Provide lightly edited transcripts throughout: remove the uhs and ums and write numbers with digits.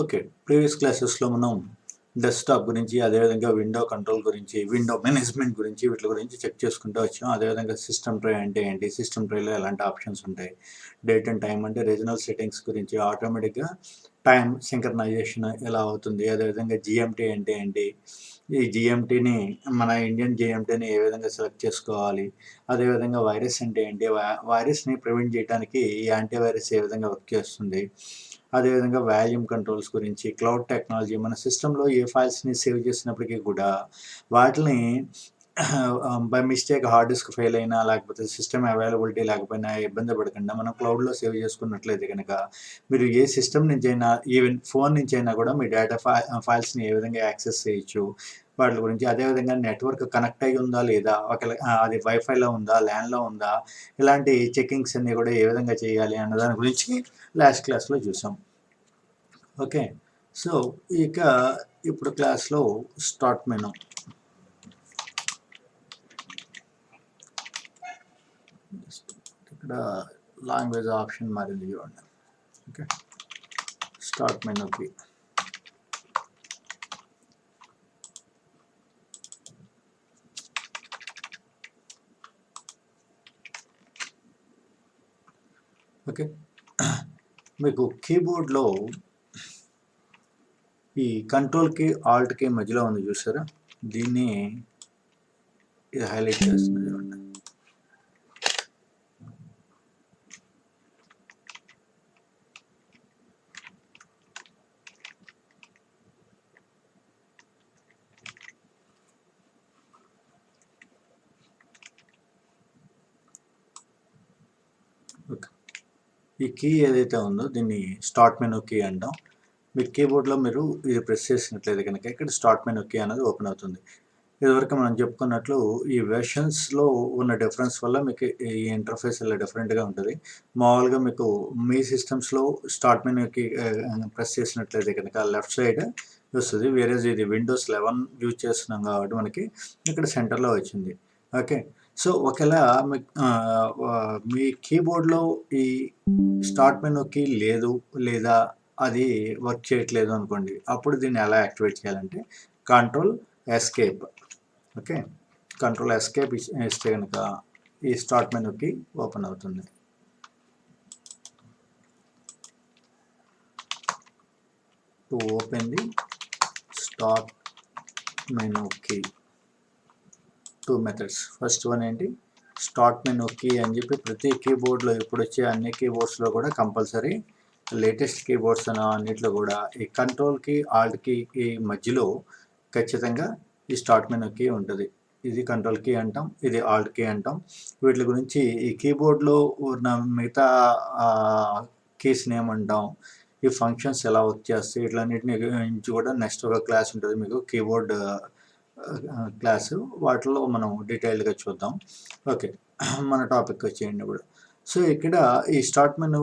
Okay. Previous క్లాసెస్‌లో మనం desktop గురించి, అదేవిధంగా విండో కంట్రోల్ గురించి, విండో మేనేజ్‌మెంట్ గురించి వీటి గురించి చెక్ చేసుకుంటూ వచ్చాం. అదేవిధంగా సిస్టమ్ ట్రే అంటే ఏంటి? సిస్టమ్ ట్రేలో ఎలాంటి ఆప్షన్స్ ఉంటాయి? డేట్ అండ్ టైమ్ అంటే రీజనల్ సెట్టింగ్స్ గురించి, ఆటోమేటిక్‌గా టైమ్ సింక్రనైజేషన్ ఎలా అవుతుంది? అదేవిధంగా జీఎంటీ అంటే ఏంటి? ఈ జీఎంటీని మన ఇండియన్ జీఎంటీని ఏ విధంగా సెలెక్ట్ చేసుకోవాలి? అదేవిధంగా వైరస్ అంటే ఏంటి? వైరస్‌ని ప్రివెంట్ చేయడానికి ఈ యాంటీవైరస్ ఏ విధంగా వర్క్ చేస్తుంది? అదేవిధంగా వాల్యూమ్ కంట్రోల్స్ గురించి, క్లౌడ్ టెక్నాలజీ మన సిస్టంలో ఏ ఫైల్స్‌ని సేవ్ చేసినప్పటికీ కూడా వాటిని by mistake hard disk fail అయినా, లేకపోతే సిస్టమ్ అవైలబిలిటీ లేకపోయినా ఇబ్బంది పడకుండా మనం క్లౌడ్‌లో సేవ్ చేసుకున్నట్లయితే గనక, మీరు ఏ సిస్టమ్ నుంచైనా ఈవెన్ ఫోన్ నుంచైనా కూడా మీ డేటా ఫైల్స్‌ని ఏ విధంగా యాక్సెస్ చేయొచ్చు. వాటి గురించి అదేవిధంగా నెట్వర్క్ కనెక్ట్ అయ్యి ఉందా లేదా? ఒకవేళ అది వైఫైలో ఉందా? ల్యాన్‌లో ఉందా? ఇలాంటి చెకింగ్స్ అన్నీ కూడా ఏ విధంగా చేయాలి అన్న దాని గురించి లాస్ట్ క్లాస్‌లో చూసాం. ఓకే. సో, ఇక ఇప్పుడు క్లాస్‌లో స్టార్ట్ మెను. ఇక్కడ లాంగ్వేజ్ ఆప్షన్ మారింది చూడండి. ఓకే. స్టార్ట్ మెనూకి ఓకే. మీకు కీబోర్డ్‌లో ఈ కంట్రోల్‌కి, ఆల్ట్‌కి మధ్యలో ఉంది చూసారా? దీన్ని ఇది హైలైట్ చేస్తుంది చూడండి. ఓకే. ఈ కీ ఏదైతే ఉందో దీన్ని స్టార్ట్ మెనూ కీ అంటాం. మీ కీబోర్డ్‌లో మీరు ఇది ప్రెస్ చేసినట్లయితే కనుక ఇక్కడ స్టార్ట్ మెనూ కీ అనేది ఓపెన్ అవుతుంది. ఇదివరకు మనం చెప్పుకున్నట్లు ఈ వెర్షన్స్‌లో ఉన్న డిఫరెన్స్ వల్ల మీకు ఈ ఇంటర్ఫేస్ ఇలా డిఫరెంట్‌గా ఉంటది. మామూలుగా మీకు మీ సిస్టమ్స్‌లో స్టార్ట్ మెనూకి ప్రెస్ చేసినట్లయితే కనుక లెఫ్ట్ సైడ్ వస్తది. వేరేజ్ ఇది విండోస్ 11 యూజ్ చేస్తున్నాం కాబట్టి మనకి ఇక్కడ సెంటర్‌లో వచ్చింది. ఓకే. సో, ఒకేళ మీ కీబోర్డ్‌లో ఈ స్టార్ట్ మెనూకి లేదు లేదా అది వర్క్ చేయట్లేదు అనుకోండి. అప్పుడు దీన్ని ఎలా యాక్టివేట్ చేయాలంటే control escape. Okay. Control escape ఇస్తే కనుక ఈ స్టార్ట్ మెనూకి ఓపెన్ అవుతుంది. To open the start menu key, 2 methods. First one ఏంటి? స్టార్ట్ మెనూ కీ అని చెప్పి ప్రతి కీబోర్డ్లో ఇప్పుడు వచ్చే అన్ని కీబోర్డ్స్లో కూడా కంపల్సరీ లేటెస్ట్ కీబోర్డ్స్ అన్నిట్లో కూడా ఈ కంట్రోల్కి, ఆల్ట్కి ఈ మధ్యలో ఖచ్చితంగా ఈ స్టార్ట్ మెనూ కీ ఉంటుంది. ఇది కంట్రోల్ కీ అంటాం, ఇది ఆల్ట్ కీ అంటాం. వీటి గురించి ఈ కీబోర్డ్లో ఉన్న మిగతా కీస్ని ఏమంటాం, ఈ ఫంక్షన్స్ ఎలా వర్క్ చేస్తాయి, ఇట్లన్నిటిని గురించి కూడా నెక్స్ట్ ఒక క్లాస్ ఉంటుంది మీకు కీబోర్డ్ క్లాసు. వాటిలో మనం డీటెయిల్డ్గా చూద్దాం. ఓకే. మన టాపిక్ వచ్చేయండి ఇప్పుడు. సో, ఇక్కడ ఈ స్టార్ట్ మెనూ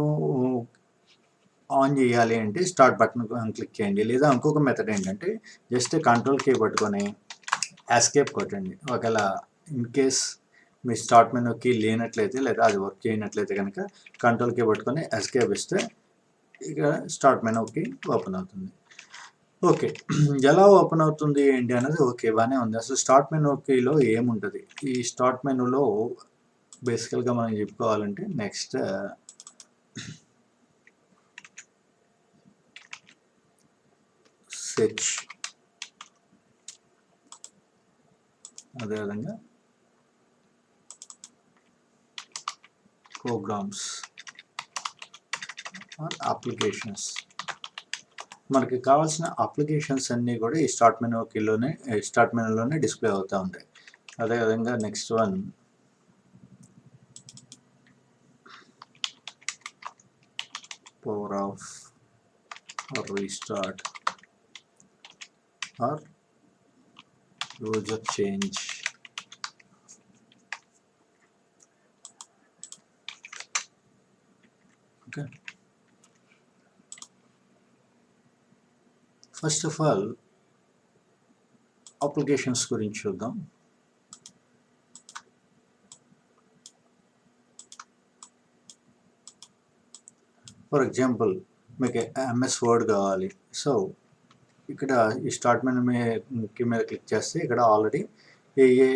ఆన్ చేయాలి అంటే స్టార్ట్ బటన్ క్లిక్ చేయండి. లేదా ఇంకొక మెథడ్ ఏంటంటే జస్ట్ కంట్రోల్ కీ పట్టుకొని ఎస్కేప్ కొట్టండి. ఒకవేళ ఇన్ కేస్ మీ స్టార్ట్ మెనూ కీ లేనట్లయితే లేదా అది వర్క్ చేయనట్లయితే కనుక కంట్రోల్ కీ పట్టుకొని ఎస్కేప్ ఇస్తే ఇక స్టార్ట్ మెనూ కీ ఓపెన్ అవుతుంది. ఓకే. ఎలా ఓపెన్ అవుతుంది ఏంటి అన్నది ఓకే బాగానే ఉంది. అసలు స్టార్ట్ మెనూ కీలో ఏముంటుంది? ఈ స్టార్ట్ మెనూలో బేసికల్గా మనం చెప్పుకోవాలంటే నెక్స్ట్ సెర్చ్, అదేవిధంగా ప్రోగ్రామ్స్ ఆర్ అప్లికేషన్స్. మనకి కావాల్సిన అప్లికేషన్స్ అన్నీ కూడా ఈ స్టార్ట్ మెనూ కీలోనే స్టార్ట్ మెనూలోనే డిస్ప్లే అవుతూ ఉంటాయి. అదేవిధంగా next one power off or restart or user change. Okay. First of all applications గురించి చూద్దాం. ఫర్ ఎగ్జాంపుల్ మీకు ఎంఎస్ వర్డ్ కావాలి. సో ఇక్కడ ఈ స్టార్ట్ మెనూ మీద క్లిక్ చేస్తే ఇక్కడ ఆల్రెడీ ఏ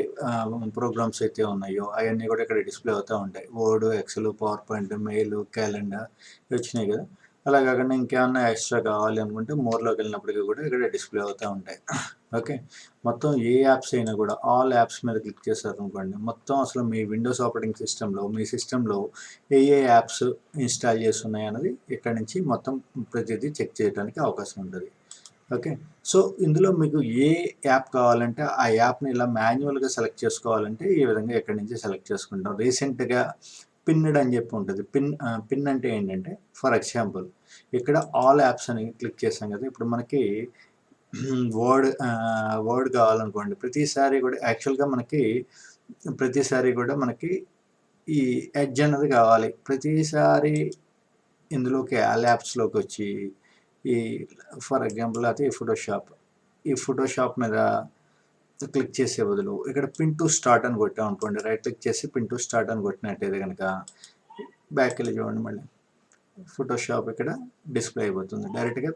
ప్రోగ్రామ్స్ అయితే ఉన్నాయో అవన్నీ కూడా ఇక్కడ డిస్ప్లే అవుతూ ఉంటాయి. Word, Excel, PowerPoint, mail, calendar వచ్చినాయి కదా. అలా కాకుండా ఇంకేమన్నా ఎక్స్ట్రా కావాలి అనుకుంటే మోర్లోకి వెళ్ళినప్పటికీ కూడా ఇక్కడ డిస్ప్లే అవుతూ ఉంటాయి. ఓకే, మొత్తం ఏ యాప్స్ అయినా కూడా ఆల్ యాప్స్ మీద క్లిక్ చేశారు అనుకోండి, మొత్తం అసలు మీ విండోస్ ఆపరేటింగ్ సిస్టంలో మీ సిస్టంలో ఏ యాప్స్ ఇన్స్టాల్ చేస్తున్నాయి అన్నది ఇక్కడ నుంచి మొత్తం ప్రతిదీ చెక్ చేయడానికి అవకాశం ఉంటుంది. ఓకే, సో ఇందులో మీకు ఏ యాప్ కావాలంటే ఆ యాప్ని ఇలా మాన్యువల్గా సెలెక్ట్ చేసుకోవాలంటే ఈ విధంగా ఎక్కడి నుంచి సెలెక్ట్ చేసుకుంటాం. రీసెంట్గా పిన్డ్ అని చెప్పి ఉంటుంది. పిన్ అంటే ఏంటంటే, ఫర్ ఎగ్జాంపుల్ ఇక్కడ ఆల్ యాప్స్ అని క్లిక్ చేసాం కదా. ఇప్పుడు మనకి వర్డ్ కావాలనుకోండి, ప్రతిసారి కూడా యాక్చువల్గా ప్రతిసారి కూడా మనకి ఈ ఎడ్జ్ అన్నది కావాలి. ప్రతిసారి ఇందులోకి ఆల్ యాప్స్లోకి వచ్చి ఈ ఫర్ ఎగ్జాంపుల్ అయితే ఈ ఫోటోషాప్ మీద క్లిక్ చేసే బదులు ఇక్కడ పిన్ టు స్టార్ట్ అని కొట్టాం అనుకోండి, రైట్ క్లిక్ చేసి పిన్ టు స్టార్ట్ అని కొట్టినట్టయితే కనుక బ్యాక్ వెళ్ళి చూడండి, మళ్ళీ ఫోటోషాప్ ఇక్కడ డిస్ప్లే అయిపోతుంది. డైరెక్ట్గా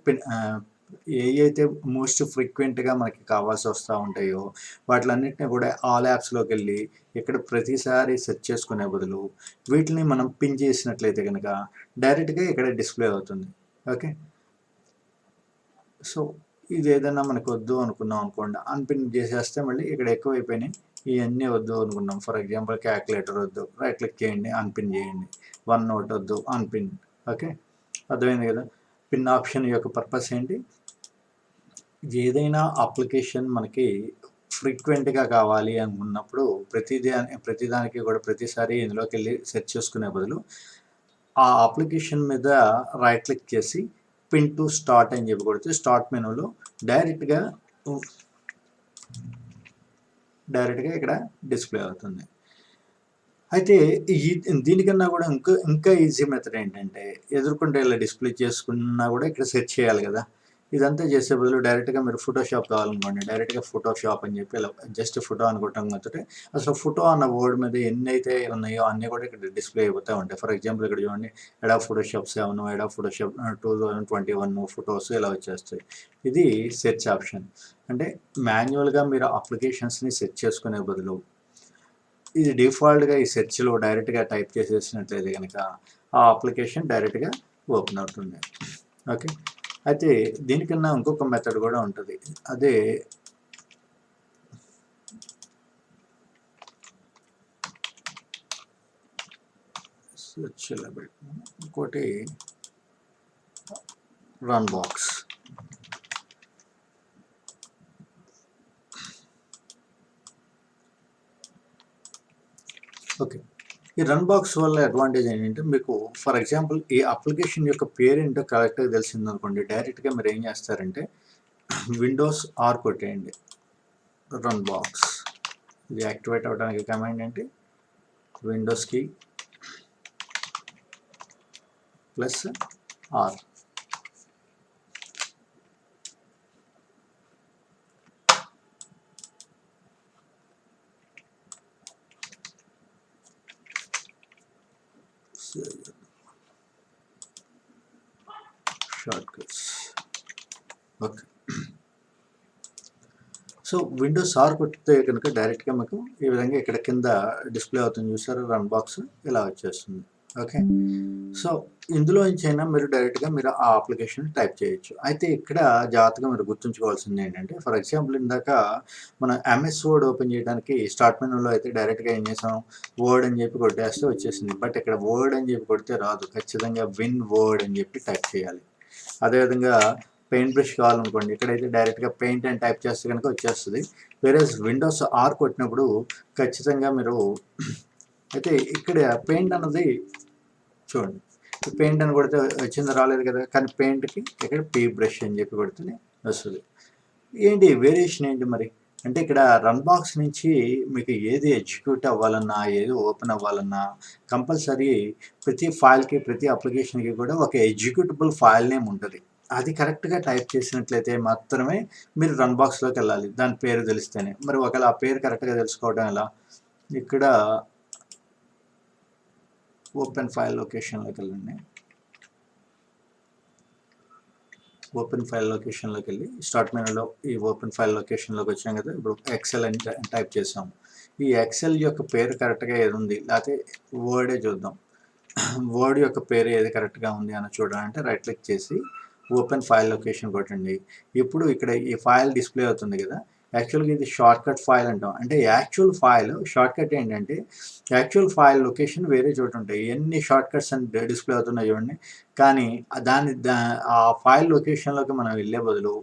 అయితే మోస్ట్ ఫ్రీక్వెంట్గా మనకి కావాల్సి వస్తూ ఉంటాయో వాటిలన్నింటినీ కూడా ఆల్ యాప్స్లోకి వెళ్ళి ఇక్కడ ప్రతిసారి సెర్చ్ చేసుకునే బదులు వీటిని మనం పిన్ చేసినట్లయితే కనుక డైరెక్ట్గా ఇక్కడ డిస్ప్లే అవుతుంది. ఓకే, సో ఇది ఏదైనా మనకు వద్దు అనుకున్నాం అనుకోండి, అన్పిన్ చేసేస్తే మళ్ళీ ఇక్కడ ఎక్కువైపోయినాయి, ఇవన్నీ వద్దు అనుకున్నాం. ఫర్ ఎగ్జాంపుల్ క్యాల్కులేటర్ వద్దు, రైట్ క్లిక్ చేయండి, అన్పిన్ చేయండి. వన్ నోట్ వద్దు, అన్పిన్. ఓకే, అర్థమైంది కదా. పిన్ ఆప్షన్ యొక్క పర్పస్ ఏంటి, ఏదైనా అప్లికేషన్ మనకి ఫ్రీక్వెంట్గా కావాలి అనుకున్నప్పుడు ప్రతిదానికి కూడా ప్రతిసారి ఇందులోకి వెళ్ళి సెర్చ్ చేసుకునే బదులు ఆ అప్లికేషన్ మీద రైట్ క్లిక్ చేసి పిన్ టు స్టార్ట్ అని చెప్పి కొడితే స్టార్ట్ మెనూలో డైరెక్ట్గా ఇక్కడ డిస్ప్లే అవుతుంది. అయితే దీనికన్నా కూడా ఇంకా ఈజీ మెథడ్ ఏంటంటే, ఎదుర్కొంటే ఇలా డిస్ప్లే చేసుకున్నా కూడా ఇక్కడ సెర్చ్ చేయాలి కదా. ఇదంతా చేసే బదులు డైరెక్ట్గా మీరు ఫోటోషాప్ కావాలనుకోండి, డైరెక్ట్గా ఫోటోషాప్ అని చెప్పి ఇలా జస్ట్ ఫోటో అనుకోవటం కాకపోతే అసలు ఫోటో అన్న వర్డ్ మీద ఎన్ని అయితే ఉన్నాయో అన్నీ కూడా ఇక్కడ డిస్ప్లే అయిపోతూ ఉంటాయి. ఫర్ ఎగ్జాంపుల్ ఇక్కడ చూడండి, ఎడా ఫోటోషాప్ 7, ఎడా ఫోటోషాప్ 2021 ఫొటోస్ ఇలా వచ్చేస్తాయి. ఇది సెర్చ్ ఆప్షన్. అంటే మాన్యువల్గా మీరు అప్లికేషన్స్ని సెర్చ్ చేసుకునే బదులు ఇది డిఫాల్ట్గా ఈ సెర్చ్లో డైరెక్ట్గా టైప్ చేసేసినట్లయితే కనుక ఆ అప్లికేషన్ డైరెక్ట్గా ఓపెన్ అవుతుంది. ఓకే, అయితే దీనికన్నా ఇంకొక మెథడ్ కూడా ఉంటుంది. అదే ఇంకోటి రన్ బాక్స్. ఓకే, ఈ రన్ బాక్స్ వల్ల అడ్వాంటేజ్ ఏంటంటే, మీకు ఫర్ ఎగ్జాంపుల్ ఈ అప్లికేషన్ యొక్క పేరు ఏంటో కరెక్ట్గా తెలిసిందనుకోండి, డైరెక్ట్గా మీరు ఏం చేస్తారంటే విండోస్ ఆర్ కొట్టేయండి, రన్ బాక్స్. ఇది యాక్టివేట్ అవ్వడానికి కమాండ్ ఏంటి, విండోస్కి plus R. Shortcuts. Okay, so Windows R కొట్టితే కనుక డైరెక్ట్గా మీకు ఈ విధంగా ఇక్కడ కింద డిస్ప్లే అవుతుంది, చూసారు, రన్ బాక్స్ ఇలా వచ్చేస్తుంది. ఓకే, సో ఇందులో నుంచి అయినా మీరు డైరెక్ట్గా మీరు ఆ అప్లికేషన్ టైప్ చేయొచ్చు. అయితే ఇక్కడ జాగ్రత్తగా మీరు గుర్తుంచుకోవాల్సింది ఏంటంటే, ఫర్ ఎగ్జాంపుల్ ఇందాక మనం ఎంఎస్ వర్డ్ ఓపెన్ చేయడానికి స్టార్ట్ మెనూలో అయితే డైరెక్ట్గా ఏం చేసాం, వర్డ్ అని చెప్పి కొట్టేస్తే వచ్చేసింది. బట్ ఇక్కడ వర్డ్ అని చెప్పి కొడితే రాదు, ఖచ్చితంగా విన్ వర్డ్ అని చెప్పి టైప్ చేయాలి. అదేవిధంగా పెయింట్ బ్రష్ కావాలనుకోండి, ఇక్కడైతే డైరెక్ట్గా పెయింట్ అని టైప్ చేస్తే కనుక వచ్చేస్తుంది. వేరే విండోస్ ఆర్ కొట్టినప్పుడు ఖచ్చితంగా మీరు అయితే ఇక్కడ పెయింట్ అన్నది చూడండి, పెయింట్ అని కొడితే వచ్చింది, రాలేదు కదా. కానీ పెయింట్కి ఇక్కడ పీ బ్రష్ అని చెప్పి కొడితేనే వస్తుంది. ఏంటి వేరియేషన్ ఏంటి మరి అంటే, ఇక్కడ రన్ బాక్స్ నుంచి మీకు ఏది ఎగ్జిక్యూట్ అవ్వాలన్నా, ఏది ఓపెన్ అవ్వాలన్నా కంపల్సరీ ప్రతి ఫైల్కి, ప్రతి అప్లికేషన్కి కూడా ఒక ఎగ్జిక్యూటబుల్ ఫైల్ నేమ్ ఉంటుంది. అది కరెక్ట్గా టైప్ చేసినట్లయితే మాత్రమే మీరు రన్ బాక్స్లోకి వెళ్ళాలి, దాని పేరు తెలిస్తేనే. మరి ఒకవేళ ఆ పేరు కరెక్ట్గా తెలుసుకోవడం ఎలా, ఇక్కడ ఓపెన్ ఫైల్ లొకేషన్లోకి వెళ్ళండి. ఓపెన్ ఫైల్ లొకేషన్లోకి వెళ్ళి స్టార్ట్ మెనూలో ఈ ఓపెన్ ఫైల్ లొకేషన్లోకి వచ్చాం కదా. ఇప్పుడు ఎక్సెల్ అని టైప్ చేసాము. ఈ ఎక్సెల్ యొక్క పేరు కరెక్ట్గా ఏది ఉంది, లేకపోతే వర్డే చూద్దాం. వర్డ్ యొక్క పేరు ఏది కరెక్ట్గా ఉంది అని చూడాలంటే రైట్ క్లిక్ చేసి ఓపెన్ ఫైల్ లొకేషన్ కొట్టండి. ఇప్పుడు ఇక్కడ ఈ ఫైల్ డిస్ప్లే అవుతుంది కదా. యాక్చువల్గా ఇది షార్ట్ కట్ ఫైల్ అంటాం. అంటే యాక్చువల్ ఫైల్ షార్ట్ కట్ ఏంటంటే యాక్చువల్ ఫైల్ లొకేషన్ వేరే చోట ఉంటాయి. ఎన్ని షార్ట్ కట్స్ అని డిస్ప్లే అవుతున్నాయి చూడండి. కానీ ఆ ఫైల్ లొకేషన్లోకి మనం వెళ్ళే బదులు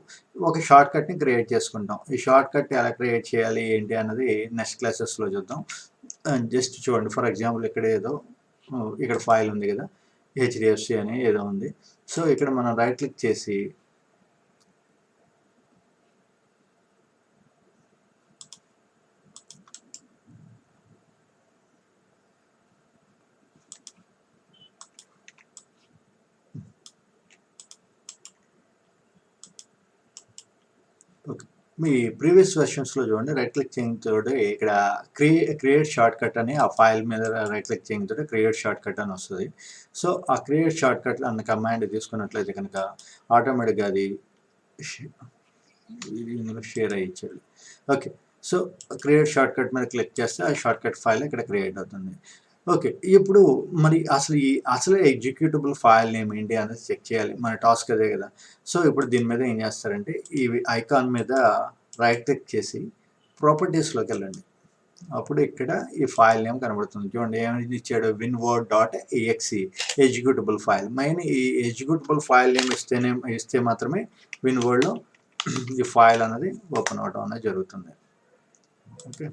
ఒక షార్ట్ కట్ని క్రియేట్ చేసుకుంటాం. ఈ షార్ట్ కట్ ఎలా క్రియేట్ చేయాలి ఏంటి అన్నది నెక్స్ట్ క్లాసెస్లో చూద్దాం. జస్ట్ చూడండి, ఫర్ ఎగ్జాంపుల్ ఇక్కడ ఫైల్ ఉంది కదా, హెచ్డిఎఫ్సి అని ఏదో ఉంది. సో ఇక్కడ మనం రైట్ క్లిక్ చేసి ఓకే, మీ ప్రీవియస్ వెర్షన్స్లో చూడండి, రైట్ క్లిక్ చేయడంతో ఇక్కడ క్రియేట్ షార్ట్ కట్ అని ఆ ఫైల్ మీద రైట్ క్లిక్ చేయడంతో క్రియేట్ షార్ట్ కట్ అని వస్తుంది. సో ఆ క్రియేట్ షార్ట్ కట్ అన్న కమాండ్ తీసుకున్నట్లయితే కనుక ఆటోమేటిక్గా అది ఇందులో షేర్ అయ్యి ఇచ్చాడు. Okay, so create short cut మీద క్లిక్ చేస్తే ఆ షార్ట్ కట్ ఫైల్ ఇక్కడ క్రియేట్ అవుతుంది. ఓకే, ఇప్పుడు మరి అసలు ఎగ్జిక్యూటబుల్ ఫైల్ నేమ్ ఏంటి అనేది చెక్ చేయాలి. మన టాస్క్ అదే కదా. సో ఇప్పుడు దీని మీద ఏం చేస్తారంటే ఈ ఐకాన్ మీద రైట్ క్లిక్ చేసి ప్రాపర్టీస్లోకి వెళ్ళండి. అప్పుడు ఇక్కడ ఈ ఫైల్ నేమ్ కనబడుతుంది చూడండి. ఏమైనా ఇచ్చాడు, winword.exe ఎగ్జిక్యూటబుల్ ఫైల్. మెయిన్ ఈ ఎగ్జిక్యూటబుల్ ఫైల్ నేమ్ ఇస్తే మాత్రమే winwordలో ఈ ఫైల్ అనేది ఓపెన్ అవడం అనేది జరుగుతుంది. ఓకే.